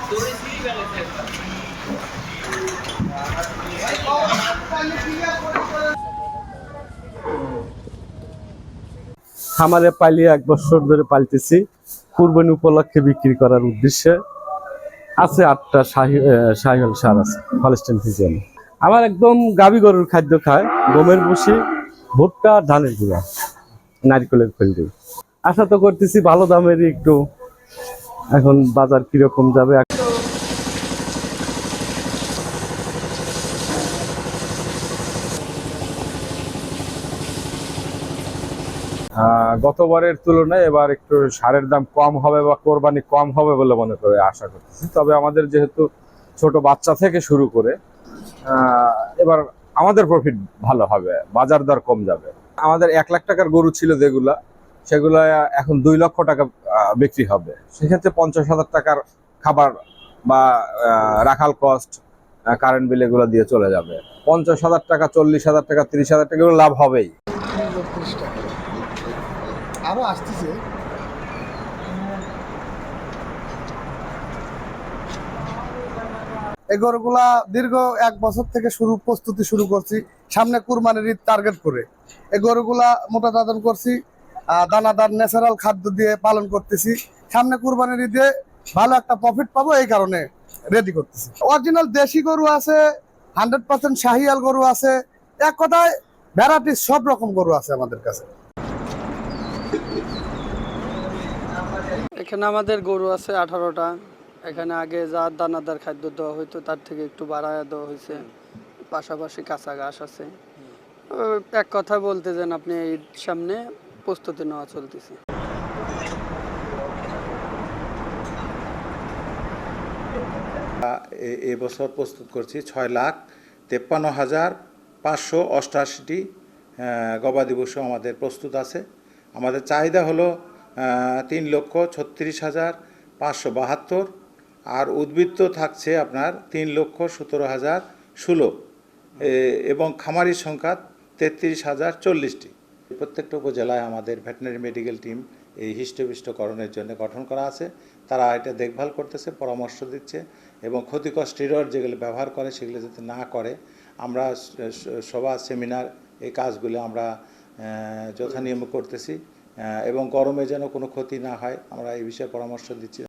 খামারে পালিয়ে 1 বছর ধরে পালতেছি, কুরবানি উপলক্ষে বিক্রি করার উদ্দেশ্যে। আছে 8টা শাহিওয়াল ষাঁড় আছে, হলস্টাইন ফ্রিজিয়ান। আমার একদম গাভী গরুর খাদ্য খায়, গমের ভুসি, ভুট্টা, ধানের গুঁড়া, নারকেলের খোল দিয়ে। আশা তো করতেছি ভালো দামেরই একটু। এখন বাজার কিরকম যাবে। গতবারের তুলনায় এবার একটু সারের দাম কম হবে বা কোরবানি কম হবে বলে মনে করে আশা করতেছি। তবে আমাদের যেহেতু ছোট বাচ্চা থেকে শুরু করে এবার আমাদের প্রফিট ভালো হবে, বাজার দর কম যাবে। আমাদের 1 লাখ টাকার গরু ছিল যেগুলা, সেগুলো এখন 2 লক্ষ টাকা বিক্রি হবে। সেক্ষেত্রে 50,000 টাকার খাবার বা রাখাল কস্ট, কারেন্ট বিল এগুলো দিয়ে চলে যাবে। 50,000 টাকা, 40,000 টাকা, 30,000 টাকা এগুলো লাভ হবেই। আরো আসতেছে। এই গরুগুলা দীর্ঘ 1 বছর থেকে প্রস্তুতি শুরু করছি, সামনে কুরবানির ঈদ টার্গেট করে। এই গরুগুলা মোটা তাজান করছি, দানাদার ন্যাচারাল খাদ্য দিয়ে পালন করতেছি। সামনে কুরবানির ঈদে ভালো একটা প্রফিট পাবো, এই কারণে রেডি করতেছি। অরিজিনাল দেশি গরু আছে, 100% শাহিয়াল গরু আছে, এক কথায় ভ্যারাইটিস সব রকম গরু আছে আমাদের কাছে। এখানে আমাদের গরু আছে 18টা। এখানে আগে যা দানাদার খাদ্য দেওয়া হইতো তার থেকে একটু বাড়ায় দেওয়া হয়েছে, পাশাপাশি কাঁচা ঘাস আছে। এক কথা বলতে যেন আপনি ঈদ সামনে প্রস্তুতি নেওয়া চলতেছে। এবছর প্রস্তুত করছি 6,53,588টি গবাদি পশু আমাদের প্রস্তুত আছে। আমাদের চাহিদা হলো 3,36,572, আর উদ্বৃত্ত থাকছে আপনার 3,17,016, এবং খামারির সংখ্যা 33,040টি। প্রত্যেকটা উপজেলায় আমাদের ভেটেরিনারি মেডিকেল টিম এই হৃষ্টপুষ্টকরণের জন্য গঠন করা আছে। তারা এটা দেখভাল করতেছে, পরামর্শ দিচ্ছে, এবং ক্ষতিকর স্টেরয়েড যেগুলো ব্যবহার করে সেগুলো যাতে না করে। আমরা সভা, সেমিনার, এই কাজগুলো আমরা যথানিয়মে করতেছি, এবং গরমে যেন কোনো ক্ষতি না হয় আমরা এই বিষয়ে পরামর্শ দিচ্ছি।